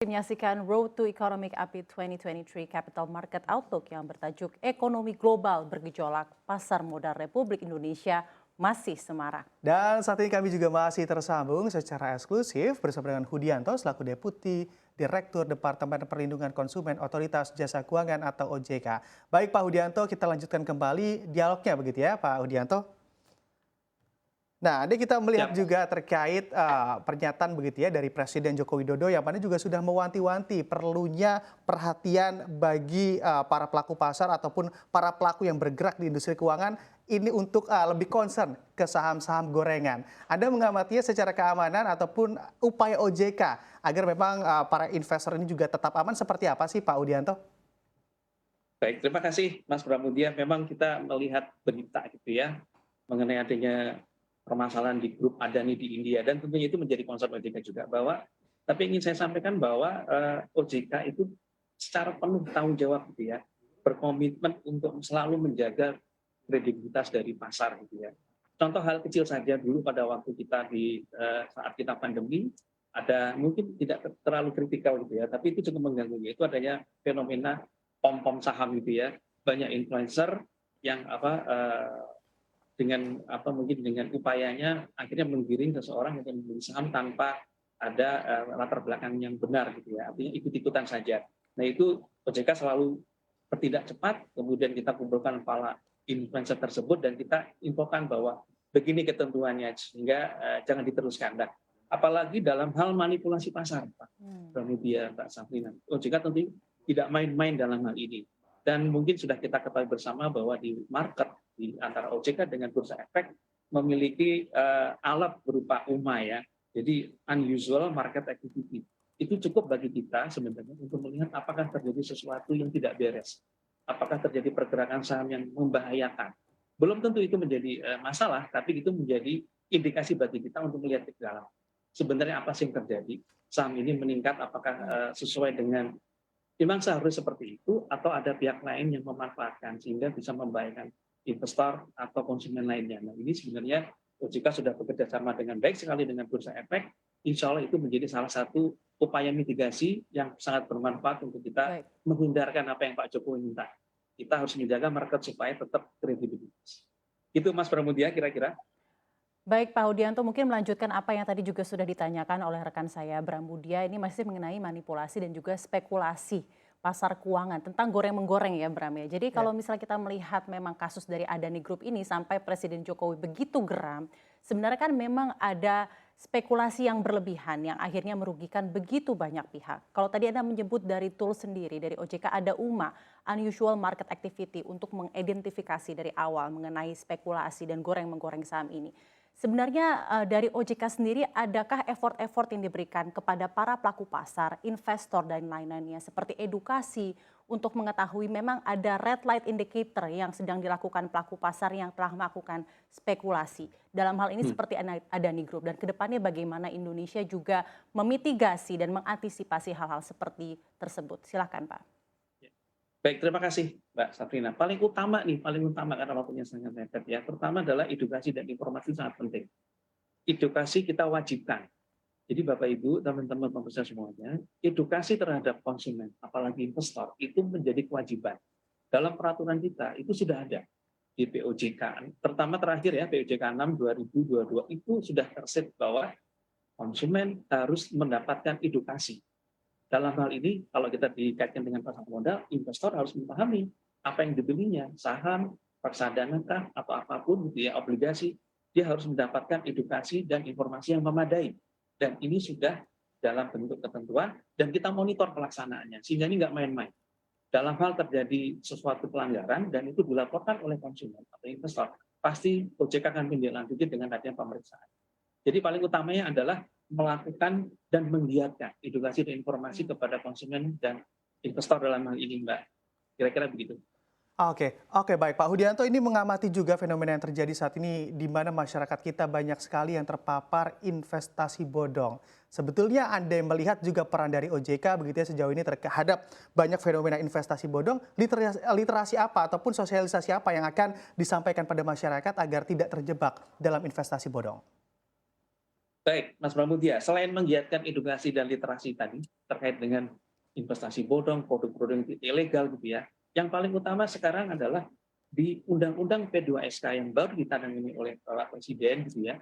Menyaksikan Road to Economic Update 2023 Capital Market Outlook yang bertajuk Ekonomi Global Bergejolak, Pasar Modal Republik Indonesia masih semarak. Dan saat ini kami juga masih tersambung secara eksklusif bersama dengan Hudianto selaku Deputi Direktur Departemen Perlindungan Konsumen Otoritas Jasa Keuangan atau OJK. Baik Pak Hudianto, kita lanjutkan kembali dialognya begitu ya Pak Hudianto. Nah, ini kita melihat juga terkait pernyataan begitu ya dari Presiden Joko Widodo yang mana juga sudah mewanti-wanti perlunya perhatian bagi para pelaku pasar ataupun para pelaku yang bergerak di industri keuangan ini untuk lebih concern ke saham-saham gorengan. Anda mengamatinya secara keamanan ataupun upaya OJK agar memang para investor ini juga tetap aman seperti apa sih Pak Udianto? Baik, terima kasih Mas Pramudia. Memang kita melihat berita gitu ya mengenai adanya permasalahan di grup Adani di India dan tentunya itu menjadi concern OJK juga bahwa tapi ingin saya sampaikan bahwa OJK itu secara penuh tanggung jawab gitu ya berkomitmen untuk selalu menjaga kredibilitas dari pasar gitu ya. Contoh hal kecil saja dulu pada waktu kita di saat kita pandemi ada mungkin tidak terlalu kritikal gitu ya, tapi itu cukup mengganggu yaitu adanya fenomena pom-pom saham gitu ya. Banyak influencer yang dengan mungkin dengan upayanya akhirnya menggiring seseorang untuk membeli saham tanpa ada latar belakang yang benar gitu ya, artinya ikut-ikutan saja. Nah itu OJK selalu bertindak cepat, kemudian kita kumpulkan para influencer tersebut dan kita infokan bahwa begini ketentuannya sehingga jangan diteruskan. Nah, apalagi dalam hal manipulasi pasar, Pak Pramudia, Pak Safrina, OJK tentu tidak main-main dalam hal ini. Dan mungkin sudah kita ketahui bersama bahwa di market di antara OJK dengan Bursa Efek memiliki alat berupa UMA ya. Jadi unusual market activity. Itu cukup bagi kita sebenarnya untuk melihat apakah terjadi sesuatu yang tidak beres. Apakah terjadi pergerakan saham yang membahayakan. Belum tentu itu menjadi masalah, tapi itu menjadi indikasi bagi kita untuk melihat ke dalam. Sebenarnya apa sih yang terjadi? Saham ini meningkat apakah sesuai dengan memang seharusnya seperti itu atau ada pihak lain yang memanfaatkan sehingga bisa membahayakan investor atau konsumen lainnya. Nah ini sebenarnya OJK sudah bekerja sama dengan baik sekali dengan Bursa Efek. Insya Allah itu menjadi salah satu upaya mitigasi yang sangat bermanfaat untuk kita menghindarkan apa yang Pak Jokowi minta. Kita harus menjaga market supaya tetap kredibilitas. Itu Mas Pramudia kira-kira. Baik Pak Hudianto, mungkin melanjutkan apa yang tadi juga sudah ditanyakan oleh rekan saya Bramudia, ini masih mengenai manipulasi dan juga spekulasi pasar keuangan tentang goreng-menggoreng ya Bram ya. Jadi kalau misalnya kita melihat memang kasus dari Adani Group ini sampai Presiden Jokowi begitu geram, sebenarnya kan memang ada spekulasi yang berlebihan yang akhirnya merugikan begitu banyak pihak. Kalau tadi Anda menyebut dari tool sendiri, dari OJK ada UMA, Unusual Market Activity untuk mengidentifikasi dari awal mengenai spekulasi dan goreng-menggoreng saham ini. Sebenarnya dari OJK sendiri adakah effort-effort yang diberikan kepada para pelaku pasar, investor dan lain-lainnya seperti edukasi untuk mengetahui memang ada red light indicator yang sedang dilakukan pelaku pasar yang telah melakukan spekulasi. Dalam hal ini seperti Adani Group dan kedepannya bagaimana Indonesia juga memitigasi dan mengantisipasi hal-hal seperti tersebut. Silakan Pak. Baik, terima kasih Mbak Safrina. Paling utama karena waktunya sangat mepet ya. Pertama adalah edukasi dan informasi sangat penting. Edukasi kita wajibkan. Jadi Bapak Ibu, teman-teman pemirsa semuanya, edukasi terhadap konsumen, apalagi investor, itu menjadi kewajiban. Dalam peraturan kita itu sudah ada di POJK. Pertama terakhir ya, POJK 6 2022 itu sudah terset bahwa konsumen harus mendapatkan edukasi. Dalam hal ini, kalau kita dikaitkan dengan pasar modal, investor harus memahami apa yang dibelinya, saham, reksadana kah, atau apapun, gitu ya, obligasi, dia harus mendapatkan edukasi dan informasi yang memadai. Dan ini sudah dalam bentuk ketentuan, dan kita monitor pelaksanaannya, sehingga ini nggak main-main. Dalam hal terjadi sesuatu pelanggaran, dan itu dilaporkan oleh konsumen atau investor, pasti OJK akan menindaklanjuti dengan adanya pemeriksaan. Jadi paling utamanya adalah melakukan dan menggiatkan edukasi dan informasi kepada konsumen dan investor dalam hal ini, Mbak. Kira-kira begitu. Oke, baik Pak Hudianto, ini mengamati juga fenomena yang terjadi saat ini di mana masyarakat kita banyak sekali yang terpapar investasi bodong. Sebetulnya Anda yang melihat juga peran dari OJK begitu ya sejauh ini terhadap banyak fenomena investasi bodong, literasi apa ataupun sosialisasi apa yang akan disampaikan pada masyarakat agar tidak terjebak dalam investasi bodong? Baik, Mas Pramudia, selain menggiatkan edukasi dan literasi tadi terkait dengan investasi bodong, produk-produk ilegal gitu ya, yang paling utama sekarang adalah di Undang-Undang P2SK yang baru ditangani oleh Bapak Presiden gitu ya,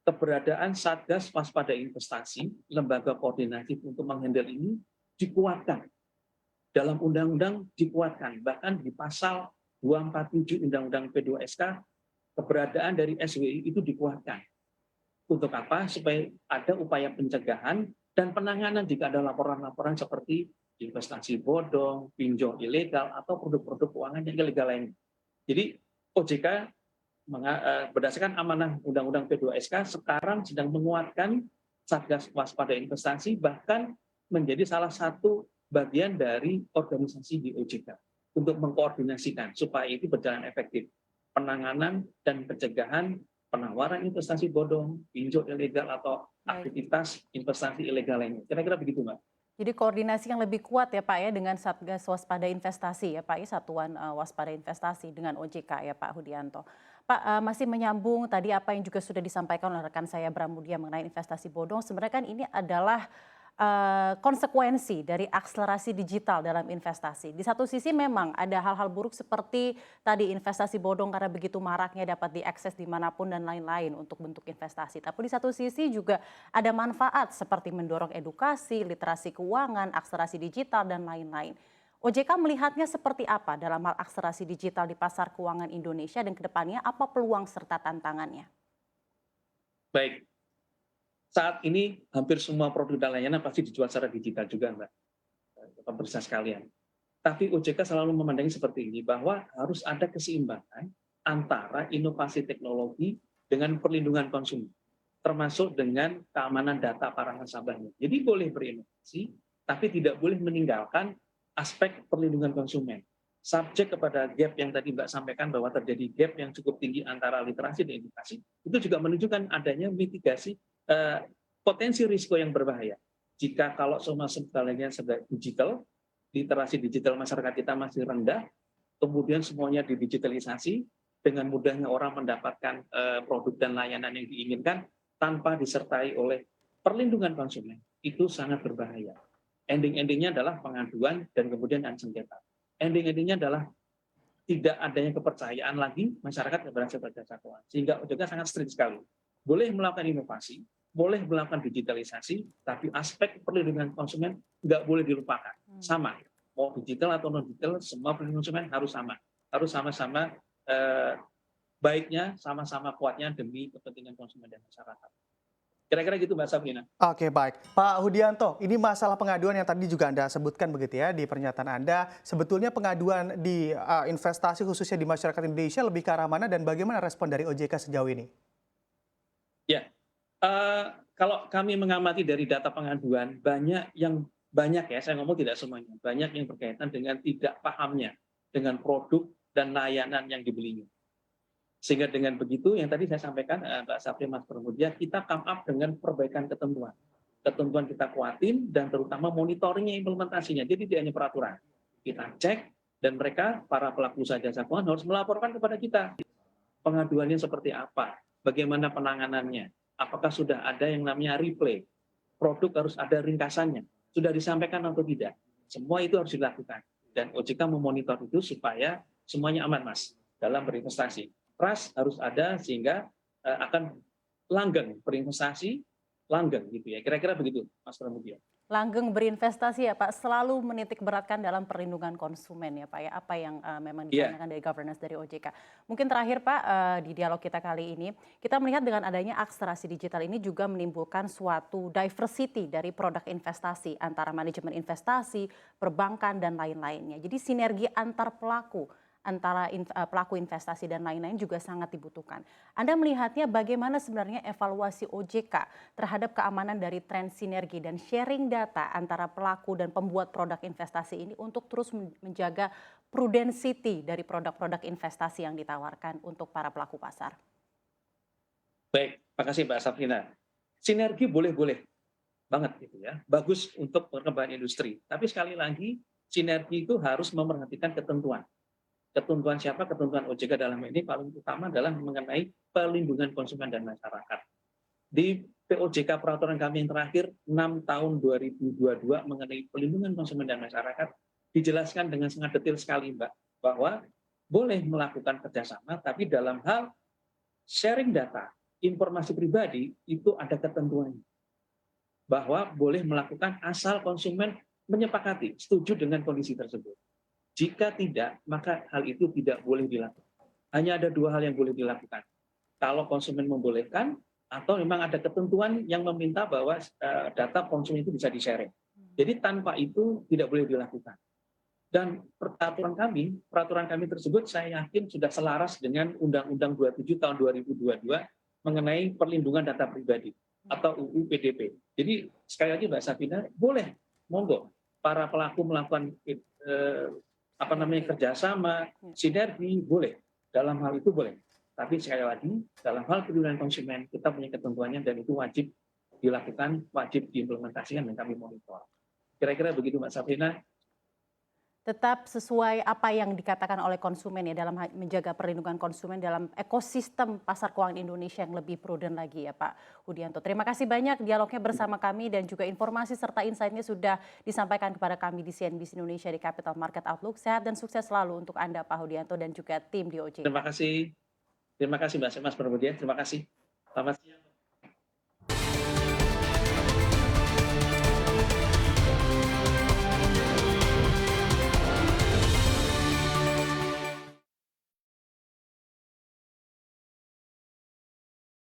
keberadaan Satgas Waspada Investasi, lembaga koordinasi untuk menghandle ini dikuatkan. Dalam undang-undang dikuatkan, bahkan di pasal 247 Undang-Undang P2SK, keberadaan dari SWI itu dikuatkan. Untuk apa? Supaya ada upaya pencegahan dan penanganan jika ada laporan-laporan seperti investasi bodong, pinjol ilegal, atau produk-produk keuangan yang ilegal lainnya. Jadi OJK berdasarkan amanah Undang-Undang P2SK sekarang sedang menguatkan Satgas Waspada Investasi, bahkan menjadi salah satu bagian dari organisasi di OJK untuk mengkoordinasikan supaya itu berjalan efektif. Penanganan dan pencegahan penawaran investasi bodong, pinjol ilegal, atau aktivitas investasi ilegal lainnya. Kira-kira begitu, Mbak. Jadi koordinasi yang lebih kuat ya Pak ya dengan Satgas Waspada Investasi ya Pak ya, Satuan Waspada Investasi dengan OJK ya Pak Hudianto. Pak, masih menyambung tadi apa yang juga sudah disampaikan oleh rekan saya Bramudia mengenai investasi bodong, sebenarnya kan ini adalah konsekuensi dari akselerasi digital dalam investasi. Di satu sisi memang ada hal-hal buruk seperti tadi investasi bodong karena begitu maraknya dapat diakses dimanapun dan lain-lain untuk bentuk investasi. Tapi di satu sisi juga ada manfaat seperti mendorong edukasi, literasi keuangan, akselerasi digital dan lain-lain. OJK melihatnya seperti apa dalam hal akselerasi digital di pasar keuangan Indonesia dan kedepannya apa peluang serta tantangannya? Baik, saat ini hampir semua produk dan layanan pasti dijual secara digital juga, Mbak, pemirsa sekalian. Tapi OJK selalu memandangi seperti ini, bahwa harus ada keseimbangan antara inovasi teknologi dengan perlindungan konsumen, termasuk dengan keamanan data para nasabahnya. Jadi boleh berinovasi, tapi tidak boleh meninggalkan aspek perlindungan konsumen. Subjek kepada gap yang tadi Mbak sampaikan bahwa terjadi gap yang cukup tinggi antara literasi dan edukasi, itu juga menunjukkan adanya mitigasi potensi risiko yang berbahaya. Jika kalau semua segalanya sudah digital, literasi digital masyarakat kita masih rendah, kemudian semuanya didigitalisasi, dengan mudahnya orang mendapatkan produk dan layanan yang diinginkan tanpa disertai oleh perlindungan konsumen, itu sangat berbahaya. Ending-endingnya adalah pengaduan dan kemudian sengketa. Ending-endingnya adalah tidak adanya kepercayaan lagi masyarakat kepada jasa keuangan. Sehingga OJK sangat strict sekali. Boleh melakukan inovasi, boleh melakukan digitalisasi, tapi aspek perlindungan konsumen nggak boleh dilupakan. Sama, mau digital atau non digital, semua perlindungan konsumen harus sama, harus sama-sama baiknya, sama-sama kuatnya demi kepentingan konsumen dan masyarakat. Kira-kira gitu, Mbak Sabrina. Oke, baik. Pak Hudianto, ini masalah pengaduan yang tadi juga Anda sebutkan begitu ya di pernyataan Anda. Sebetulnya pengaduan di investasi khususnya di masyarakat Indonesia lebih ke arah mana dan bagaimana respon dari OJK sejauh ini? Ya, kalau kami mengamati dari data pengaduan, banyak ya, saya ngomong tidak semuanya, banyak yang berkaitan dengan tidak pahamnya dengan produk dan layanan yang dibelinya. Sehingga dengan begitu, yang tadi saya sampaikan, Mbak Sapri, Mas Pramudia, kita come up dengan perbaikan ketentuan. Ketentuan kita kuatin, dan terutama monitoringnya, implementasinya. Jadi tidak hanya peraturan. Kita cek, dan mereka, para pelaku usaha jasa keuangan, harus melaporkan kepada kita. Pengaduannya seperti apa? Bagaimana penanganannya? Apakah sudah ada yang namanya replay? Produk harus ada ringkasannya. Sudah disampaikan atau tidak? Semua itu harus dilakukan. Dan OJK memonitor itu supaya semuanya aman, Mas, dalam berinvestasi. Trust harus ada sehingga akan langgeng berinvestasi, langgeng gitu ya. Kira-kira begitu, Mas Pramudia. Langgeng berinvestasi ya Pak, selalu menitik beratkan dalam perlindungan konsumen ya Pak ya, apa yang memang ditanyakan dari governance dari OJK. Mungkin terakhir Pak, di dialog kita kali ini, kita melihat dengan adanya akselerasi digital ini juga menimbulkan suatu diversity dari produk investasi antara manajemen investasi, perbankan dan lain-lainnya. Jadi sinergi antar pelaku antara pelaku investasi dan lain-lain juga sangat dibutuhkan. Anda melihatnya bagaimana sebenarnya evaluasi OJK terhadap keamanan dari tren sinergi dan sharing data antara pelaku dan pembuat produk investasi ini untuk terus menjaga prudensity dari produk-produk investasi yang ditawarkan untuk para pelaku pasar? Baik, makasih Mbak Safrina. Sinergi boleh-boleh banget gitu ya, bagus untuk perkembangan industri. Tapi sekali lagi, sinergi itu harus memperhatikan ketentuan. Ketentuan siapa? Ketentuan OJK dalam ini paling utama adalah mengenai perlindungan konsumen dan masyarakat. Di POJK peraturan kami yang terakhir 6 tahun 2022 mengenai pelindungan konsumen dan masyarakat dijelaskan dengan sangat detail sekali, Mbak, bahwa boleh melakukan kerjasama, tapi dalam hal sharing data, informasi pribadi itu ada ketentuannya. Bahwa boleh melakukan asal konsumen menyepakati, setuju dengan kondisi tersebut. Jika tidak, maka hal itu tidak boleh dilakukan. Hanya ada dua hal yang boleh dilakukan. Kalau konsumen membolehkan, atau memang ada ketentuan yang meminta bahwa data konsumen itu bisa di-sharing. Jadi tanpa itu tidak boleh dilakukan. Dan peraturan kami tersebut saya yakin sudah selaras dengan Undang-Undang 27 tahun 2022 mengenai perlindungan data pribadi atau UU PDP. Jadi sekali lagi Mbak Safina, boleh, monggo para pelaku melakukan kerjasama, sinergi, boleh. Dalam hal itu boleh. Tapi sekali lagi, dalam hal perlindungan konsumen kita punya ketentuannya dan itu wajib dilakukan, wajib diimplementasikan dan kami monitor. Kira-kira begitu Mbak Safina. Tetap sesuai apa yang dikatakan oleh konsumen ya dalam menjaga perlindungan konsumen dalam ekosistem pasar keuangan Indonesia yang lebih prudent lagi ya Pak Hudianto. Terima kasih banyak dialognya bersama kami dan juga informasi serta insight-nya sudah disampaikan kepada kami di CNBC Indonesia di Capital Market Outlook. Sehat dan sukses selalu untuk Anda Pak Hudianto dan juga tim di OJK. Terima kasih Mbak Semas Pramudia. Terima kasih. Selamat siang.